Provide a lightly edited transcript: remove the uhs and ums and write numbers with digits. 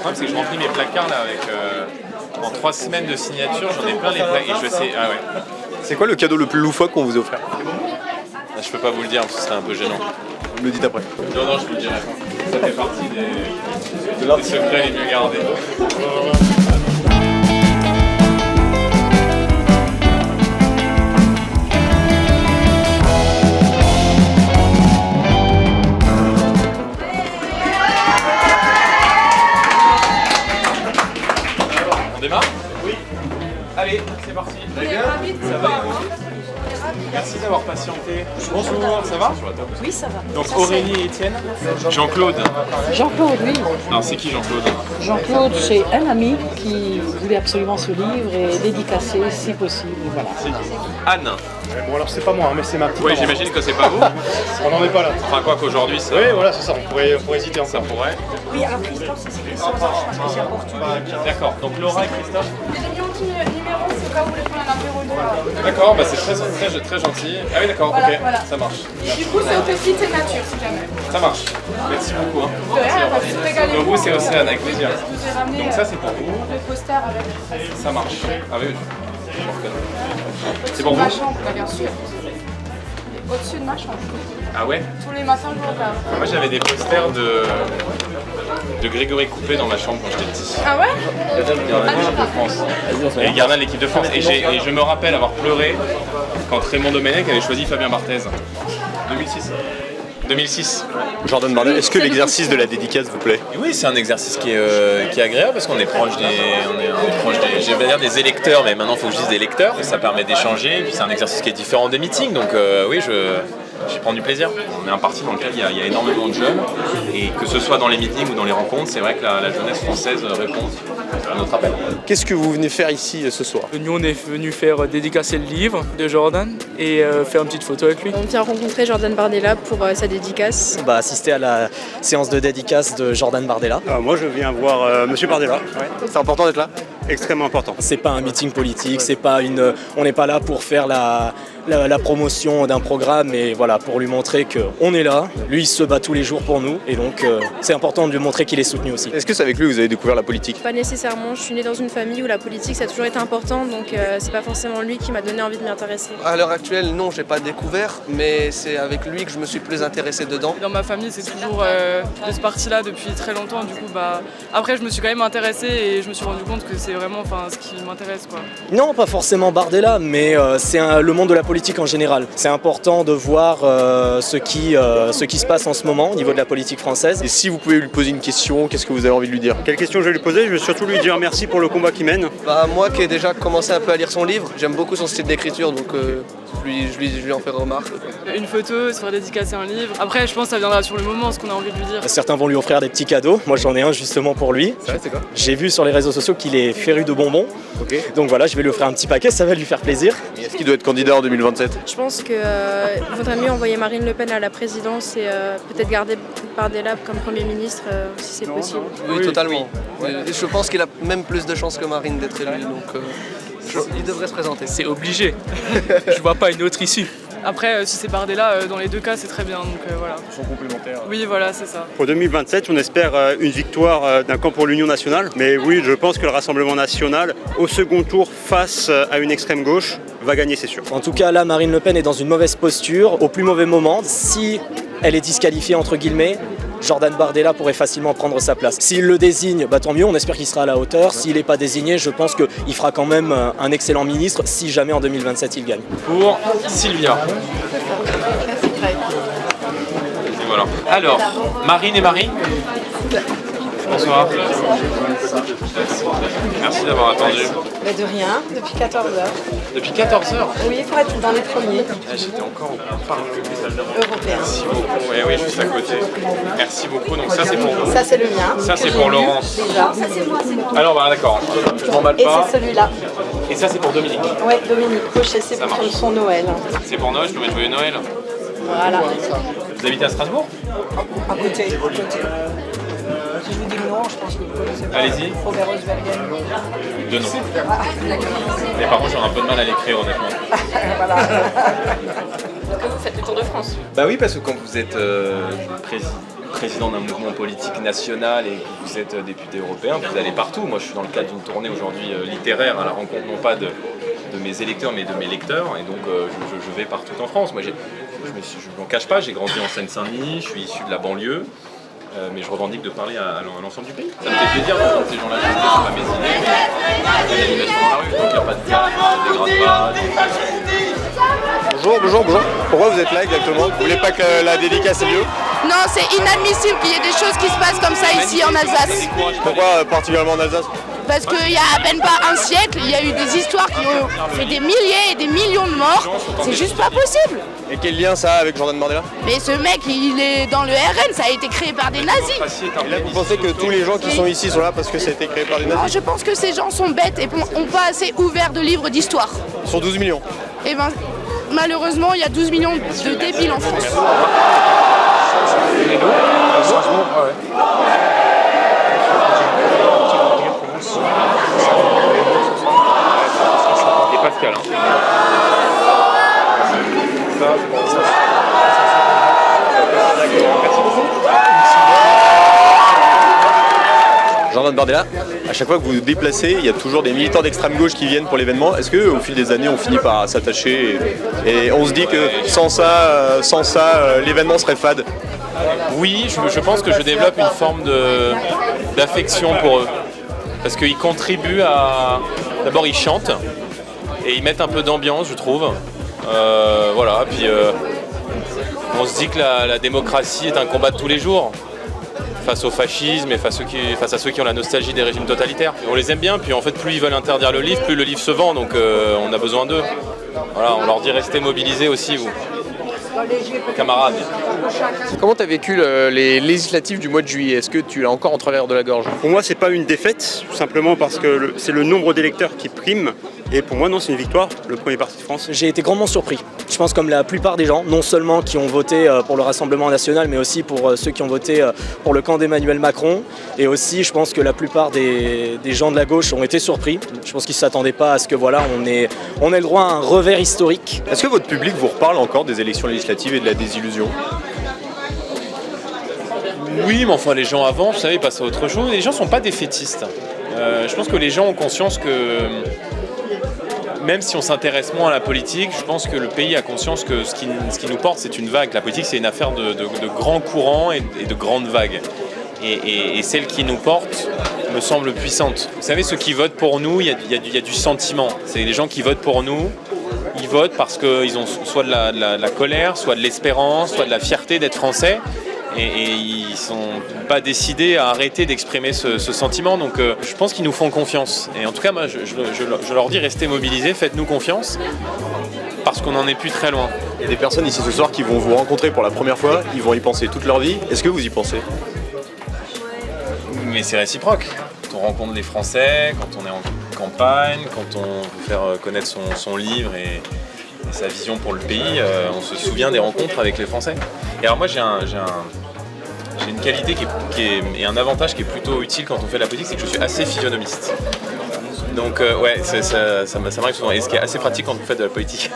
problème, c'est que je remplis mes placards là avec. En 3 semaines de signature, j'en ai plein les placards. Et je sais. Ah ouais. C'est quoi le cadeau le plus loufoque qu'on vous a offert? Je peux pas vous le dire, parce que ce serait un peu gênant. Vous me le dites après. Non, je vous le dirai pas. Ça fait partie des secrets les mieux gardés. On démarre? Oui. Allez, c'est parti. Ça va? Merci d'avoir patienté. Bonjour, ça va? Oui, ça va. Donc Aurélie et Étienne. Jean-Claude. Jean-Claude, oui. Alors c'est qui Jean-Claude? Jean-Claude, c'est un ami qui voulait absolument ce livre et dédicacer si possible. Voilà. C'est qui? Anne. Bon alors c'est pas moi, mais c'est ma petite Oui, maman. j'imagine que c'est pas vous. On n'en est pas là. Enfin quoi qu'aujourd'hui ça. Oui, voilà, c'est ça, on pourrait hésiter Ça encore. pourrait. Oui, alors Christophe, c'est Christophe, je pense que c'est en portugais. D'accord. Donc Laura et Christophe. J'ai mis un petit numéro, c'est quand vous voulez prendre un apéro une fois. D'accord, bah c'est très gentil. Ah oui d'accord, Voilà, ok, voilà. ça marche. Du coup, c'est au petit et nature, si jamais. Ça marche. Merci beaucoup. Hein. De rien, on va se régaler. Donc vous c'est Océane, avec plaisir. Je vous ai ramené Donc ça c'est pour vous. le poster avec Ça marche. Ah oui, je reconnais. C'est pour ma vous? chambre, là, bien sûr. Au-dessus de ma chambre. Ah ouais? Tous les matins, je regarde. Moi j'avais des posters de Grégory Coupé dans ma chambre quand j'étais petit. Ah ouais? Gardien de l'équipe de France. Et gardien de l'équipe de France. Et je me rappelle avoir pleuré quand Raymond Domenech avait choisi Fabien Barthez. 2006. Jordan Bardella, est-ce que l'exercice de la dédicace vous plaît? Et oui, c'est un exercice qui est agréable parce qu'on est proche je vais dire des électeurs, mais maintenant il faut que je dise des lecteurs. Ça permet d'échanger, et puis c'est un exercice qui est différent des meetings, donc oui, j'y prends du plaisir. On est un parti dans lequel il y a énormément de jeunes, et que ce soit dans les meetings ou dans les rencontres, c'est vrai que la jeunesse française répond à notre appel. Qu'est-ce que vous venez faire ici ce soir? Nous, on est venu faire dédicacer le livre de Jordan et faire une petite photo avec lui. On vient rencontrer Jordan Bardella pour sa dédicace. On va assister à la séance de dédicace de Jordan Bardella. Moi je viens voir Monsieur Bardella. C'est important d'être là? Extrêmement important. C'est pas un meeting politique, c'est pas on n'est pas là pour faire la promotion d'un programme, mais voilà, pour lui montrer qu'on est là. Lui, il se bat tous les jours pour nous, et donc c'est important de lui montrer qu'il est soutenu aussi. Est-ce que c'est avec lui que vous avez découvert la politique? Pas nécessairement, je suis née dans une famille où la politique ça a toujours été important, donc c'est pas forcément lui qui m'a donné envie de m'y intéresser. À l'heure actuelle, non, j'ai pas découvert, mais c'est avec lui que je me suis plus intéressé dedans. Dans ma famille, c'est toujours de ce parti-là depuis très longtemps. Du coup, après, je me suis quand même intéressée et je me suis rendu compte que c'est vraiment ce qui m'intéresse, quoi. Non, pas forcément Bardella, mais c'est le monde de la politique en général. C'est important de voir ce qui se passe en ce moment au niveau de la politique française. Et si vous pouvez lui poser une question, qu'est-ce que vous avez envie de lui dire? Quelle question je vais lui poser? Je vais surtout lui dire merci pour le combat qu'il mène. Moi qui ai déjà commencé un peu à lire son livre, j'aime beaucoup son style d'écriture, donc je lui en fais remarque. Une photo, se faire dédicacer un livre. Après, je pense que ça viendra sur le moment, ce qu'on a envie de lui dire. Certains vont lui offrir des petits cadeaux. Moi, j'en ai un justement pour lui. C'est quoi? J'ai vu sur les réseaux sociaux qu'il est féru de bonbons. Ok. Donc voilà, je vais lui offrir un petit paquet, ça va lui faire plaisir. Et est-ce qu'il doit être candidat en 2027? Je pense qu'il vaudrait mieux envoyer Marine Le Pen à la présidence et peut-être garder Bardella comme Premier ministre si c'est possible. Oui, totalement. Et je pense qu'il a même plus de chances que Marine d'être élu, donc il devrait se présenter. C'est obligé. Je vois pas une autre issue. Après, si c'est Bardella, dans les deux cas, c'est très bien. Donc voilà. Ils sont complémentaires. Oui, voilà, c'est ça. Pour 2027, on espère une victoire d'un camp pour l'Union nationale. Mais oui, je pense que le Rassemblement national, au second tour face à une extrême gauche, va gagner, c'est sûr. En tout cas, là, Marine Le Pen est dans une mauvaise posture, au plus mauvais moment. Si elle est disqualifiée, entre guillemets, Jordan Bardella pourrait facilement prendre sa place. S'il le désigne, tant mieux, on espère qu'il sera à la hauteur. S'il n'est pas désigné, je pense qu'il fera quand même un excellent ministre si jamais en 2027 il gagne. Pour Sylvia. Et voilà. Alors, Marine et Marie. Bonsoir. Merci d'avoir attendu. De rien, depuis 14h. Depuis 14h. Oui, il faut être dans les premiers J'étais encore au Parlement européens. Merci beaucoup. Oui, juste à côté. Merci beaucoup. Donc ça c'est pour vous. Ça c'est le mien. Ça c'est que pour j'ai lu Laurence. Déjà. Ça c'est moi, c'est moi. Alors d'accord. Je m'emballe Et pas. c'est celui-là. Et ça c'est pour Dominique. Oui, Dominique Cochet, c'est Ça pour marche. son Noël. C'est pour Noël, je peux mettre joyeux Noël. Voilà. Vous habitez à Strasbourg? À côté. Si je vous dis le nom, je pense que vous connaissez pas. Allez-y. Robert Osbergen. Deux noms. Mais par contre, j'aurais un peu de mal à l'écrire, honnêtement. Vous faites le Tour de France. Bah oui, parce que quand vous êtes président président d'un mouvement politique national et que vous êtes député européen, vous allez partout. Moi, je suis dans le cadre d'une tournée aujourd'hui littéraire à la rencontre non pas de mes électeurs mais de mes lecteurs, et donc je vais partout en France. Moi, je ne m'en cache pas, j'ai grandi en Seine-Saint-Denis, je suis issu de la banlieue, mais je revendique de parler à l'ensemble du pays. Ça me fait plaisir d'entendre ces gens-là, je ne sais pas mes idées, mais il y a une animation dans la rue, donc il n'y a pas de cas, il ne dégrade pas. Bonjour. Pourquoi vous êtes là exactement? Vous voulez pas que la dédicace ait lieu? Non, c'est inadmissible qu'il y ait des choses qui se passent comme ça ici en Alsace. Pourquoi particulièrement en Alsace? Parce qu'il y a à peine pas un siècle, il y a eu des histoires qui ont fait des milliers et des millions de morts. C'est juste pas possible. Et quel lien ça a avec Jordan Bardella? Mais ce mec, il est dans le RN, ça a été créé par des nazis. Et là, vous pensez que tous les gens qui sont ici sont là parce que ça a été créé par des nazis? Je pense que ces gens sont bêtes et n'ont pas assez ouvert de livres d'histoire. Sur 12 millions. Et ben, malheureusement, il y a 12 millions de débiles en France. Et Pascal. Jordan Bardella, à chaque fois que vous vous déplacez, il y a toujours des militants d'extrême gauche qui viennent pour l'événement. Est-ce qu'au fil des années, on finit par s'attacher et on se dit que sans ça, l'événement serait fade? Oui, je pense que je développe une forme d'affection pour eux. Parce qu'ils contribuent à... D'abord, ils chantent et ils mettent un peu d'ambiance, je trouve. Voilà, puis on se dit que la démocratie est un combat de tous les jours. Face au fascisme et face à ceux qui ont la nostalgie des régimes totalitaires. On les aime bien, puis en fait plus ils veulent interdire le livre, plus le livre se vend, donc on a besoin d'eux. Voilà, on leur dit restez mobilisés aussi, vous, camarades. Comment tu as vécu les législatives du mois de juillet? Est-ce que tu l'as encore en travers de la gorge? Pour moi, c'est pas une défaite, tout simplement parce que c'est le nombre d'électeurs qui prime. Et pour moi, non, c'est une victoire, le premier parti de France. J'ai été grandement surpris. Je pense comme la plupart des gens, non seulement qui ont voté pour le Rassemblement national, mais aussi pour ceux qui ont voté pour le camp d'Emmanuel Macron. Et aussi, je pense que la plupart des gens de la gauche ont été surpris. Je pense qu'ils ne s'attendaient pas à ce que voilà, on ait le droit à un revers historique. Est-ce que votre public vous reparle encore des élections législatives et de la désillusion? Oui, mais enfin les gens avant, vous savez, ils passent à autre chose. Les gens ne sont pas défaitistes. Je pense que les gens ont conscience que même si on s'intéresse moins à la politique, je pense que le pays a conscience que ce qui nous porte, c'est une vague. La politique, c'est une affaire de grands courants et de grandes vagues. Et celle qui nous porte me semble puissante. Vous savez, ceux qui votent pour nous, il y a du sentiment. C'est les gens qui votent pour nous, ils votent parce qu'ils ont soit de la colère, soit de l'espérance, soit de la fierté d'être français. Et ils ne sont pas décidés à arrêter d'exprimer ce sentiment. Donc je pense qu'ils nous font confiance. Et en tout cas, moi, je leur dis, restez mobilisés, faites-nous confiance, parce qu'on n'en est plus très loin. Il y a des personnes ici ce soir qui vont vous rencontrer pour la première fois, ils vont y penser toute leur vie. Est-ce que vous y pensez? Mais c'est réciproque. Quand on rencontre des Français, quand on est en campagne, quand on veut faire connaître son livre et sa vision pour le pays, on se souvient des rencontres avec les Français. Et alors moi j'ai une qualité et un avantage qui est plutôt utile quand on fait de la politique, c'est que je suis assez physionomiste. Donc ouais, ça m'arrive souvent. Et ce qui est assez pratique quand on fait de la politique.